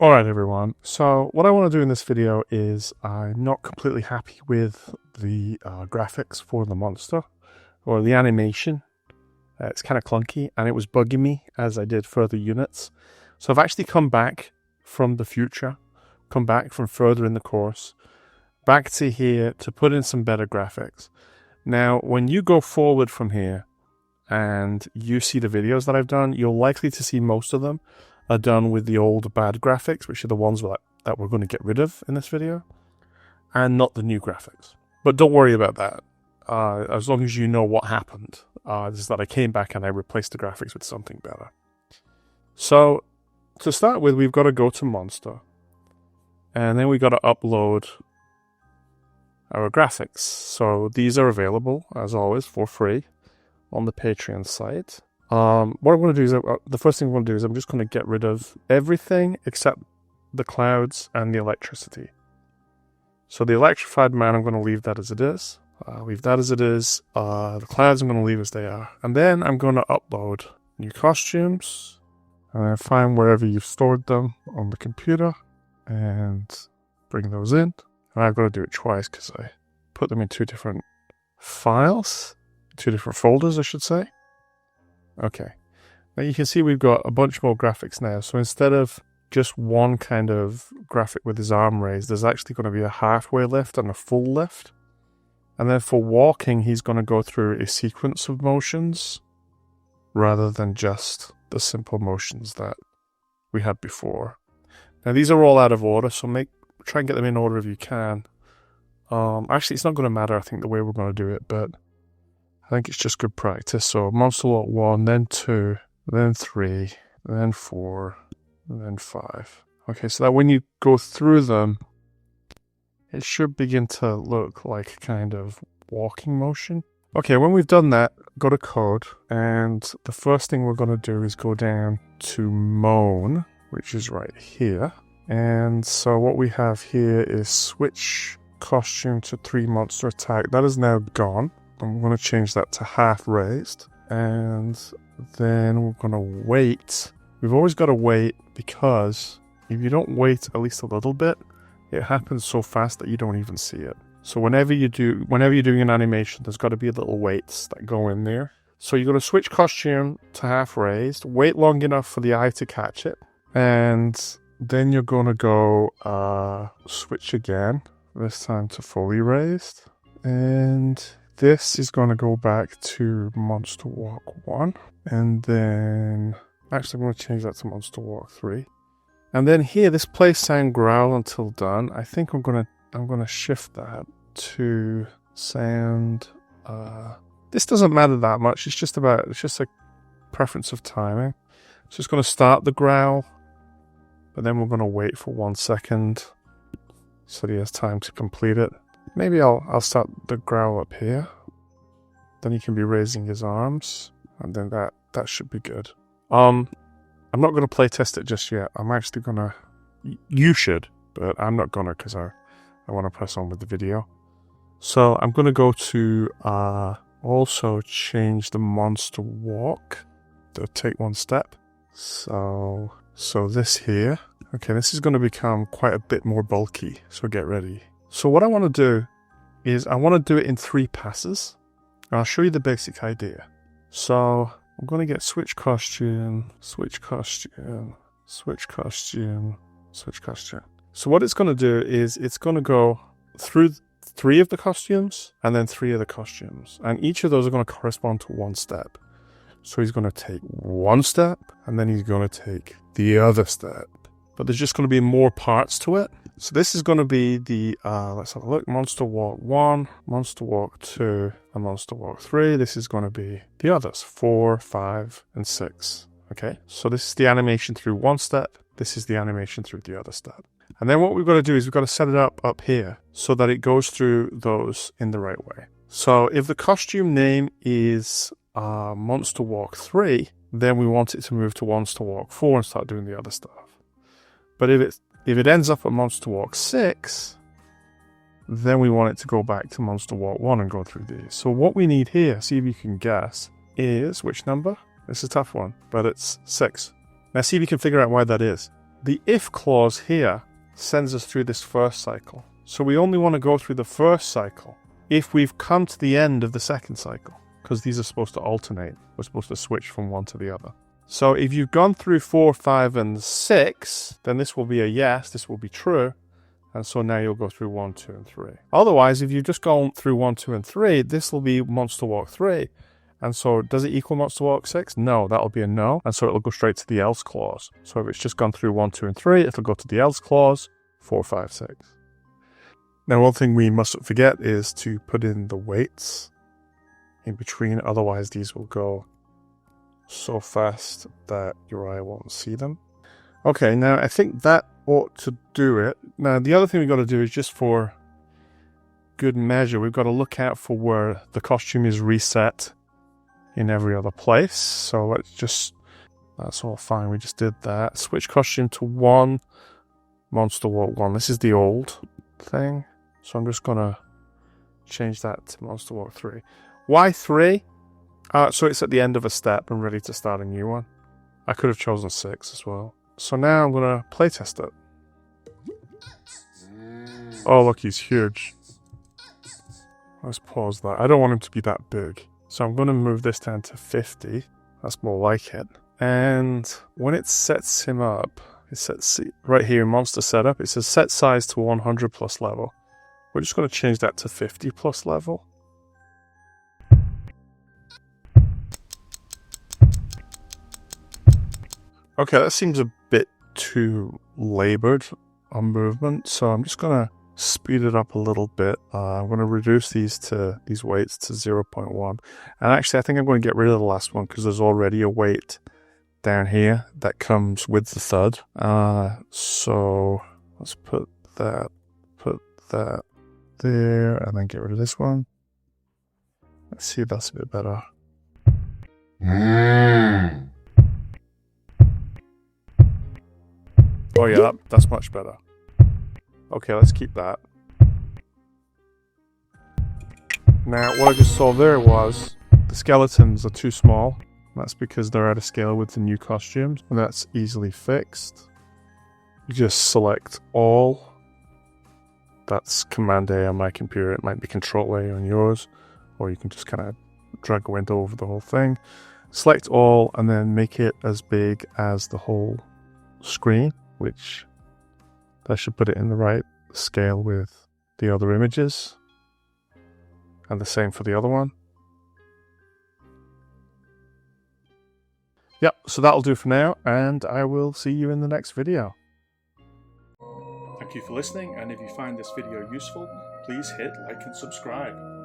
Alright everyone, so what I want to do in this video is I'm not completely happy with the graphics for the monster, or the animation. It's kind of clunky and it was bugging me as I did further units. So I've actually come back from the future, come back from further in the course, back to here to put in some better graphics. Now when you go forward from here and you see the videos that I've done, you're likely to see most of them are done with the old bad graphics, which are the ones that we're going to get rid of in this video, and not the new graphics. But don't worry about that. As long as you know what happened, is that I came back and I replaced the graphics with something better. So, to start with, we've got to go to Monster, and then we've got to upload our graphics. So these are available, as always, for free on the Patreon site. What I'm going to do is, the first thing I'm going to do is I'm just going to get rid of everything except the clouds and the electricity. So the electrified man, I'm going to leave that as it is. Leave that as it is. The clouds I'm going to leave as they are. And then I'm going to upload new costumes. And then find wherever you've stored them on the computer. And bring those in. And I've got to do it twice because I put them in two different files. Two different folders, I should say. Okay, now you can see we've got a bunch more graphics now. So instead of just one kind of graphic with his arm raised, there's actually going to be a halfway lift and a full lift. And then for walking, he's going to go through a sequence of motions rather than just the simple motions that we had before. Now these are all out of order, so try and get them in order if you can. Actually, it's not going to matter, I think, the way we're going to do it, but I think it's just good practice. So Monster Walk 1, then 2, then 3, then 4, then 5. Okay, so that when you go through them, it should begin to look like a kind of walking motion. Okay, when we've done that, go to code, and the first thing we're going to do is go down to Moan, which is right here. And so what we have here is switch costume to 3 monster attack. That is now gone. I'm going to change that to half raised, and then we're going to wait. We've always got to wait, because if you don't wait at least a little bit, it happens so fast that you don't even see it. So whenever you're doing an animation, there's got to be little waits that go in there. So you're going to switch costume to half raised, wait long enough for the eye to catch it, and then you're going to go switch again, this time to fully raised, and this is going to go back to Monster Walk 1. And then, actually I'm going to change that to Monster Walk 3. And then here, this play sound growl until done. I think I'm going to shift that to sound, this doesn't matter that much. It's just a preference of timing. So it's going to start the growl, but then we're going to wait for 1 second so that he has time to complete it. Maybe I'll start the growl up here. Then he can be raising his arms, and then that should be good. I'm not going to play test it just yet. I'm actually going to... You should, but I'm not going to because I want to press on with the video. So I'm going to go to also change the monster walk to take 1 step. So this here. Okay, this is going to become quite a bit more bulky, so get ready. So what I want to do is I want to do it in 3 passes. I'll show you the basic idea. So I'm going to get switch costume, switch costume, switch costume, switch costume. So what it's going to do is it's going to go through 3 of the costumes and then 3 of the costumes. And each of those are going to correspond to 1 step. So he's going to take 1 step and then he's going to take the other step. But there's just going to be more parts to it. So this is going to be the, let's have a look, Monster Walk 1, Monster Walk 2, and Monster Walk 3. This is going to be the others, 4, 5, and 6. Okay, so this is the animation through 1 step. This is the animation through the other step. And then what we've got to do is we've got to set it up here so that it goes through those in the right way. So if the costume name is Monster Walk 3, then we want it to move to Monster Walk 4 and start doing the other stuff. But if it ends up at Monster Walk 6, then we want it to go back to Monster Walk 1 and go through these. So what we need here, see if you can guess, is which number? It's a tough one, but it's 6. Now see if you can figure out why that is. the if clause here sends us through this first cycle. So we only want to go through the first cycle if we've come to the end of the second cycle, because these are supposed to alternate. We're supposed to switch from one to the other. So if you've gone through 4, 5, and 6, then this will be a yes, this will be true. And so now you'll go through 1, 2, and 3. Otherwise, if you've just gone through 1, 2, and 3, this will be Monster Walk 3. And so does it equal Monster Walk 6? No, that'll be a no. And so it'll go straight to the else clause. So if it's just gone through 1, 2, and 3, it'll go to the else clause, 4, 5, 6. Now, one thing we mustn't forget is to put in the weights in between. Otherwise, these will go so fast that your eye won't see them. Okay, now I think that ought to do it. Now, the other thing we've got to do is just for good measure, we've got to look out for where the costume is reset in every other place. So let's just, that's all fine. We just did that. Switch costume to 1, Monster Walk 1. This is the old thing. So I'm just going to change that to Monster Walk 3. Why 3? So it's at the end of a step and ready to start a new one. I could have chosen 6 as well. So now I'm going to playtest it. Oh, look, he's huge. Let's pause that. I don't want him to be that big. So I'm going to move this down to 50. That's more like it. And when it sets him up, it sets right here in Monster Setup, it says set size to 100 plus level. We're just going to change that to 50 plus level. Okay, that seems a bit too labored on movement, so I'm just going to speed it up a little bit. I'm going to reduce these weights to 0.1. And actually, I think I'm going to get rid of the last one because there's already a weight down here that comes with the thud. So let's put that there, and then get rid of this one. Let's see if that's a bit better. Oh yeah, that's much better. Okay, let's keep that. Now, what I just saw there was the skeletons are too small. That's because they're out of scale with the new costumes, and that's easily fixed. You just select all. That's Command A on my computer. It might be Control A on yours, or you can just kind of drag a window over the whole thing. Select all, and then make it as big as the whole screen, which that should put it in the right scale with the other images. And the same for the other one. Yep, so that'll do for now, and I will see you in the next video. Thank you for listening, and if you find this video useful, please hit like and subscribe.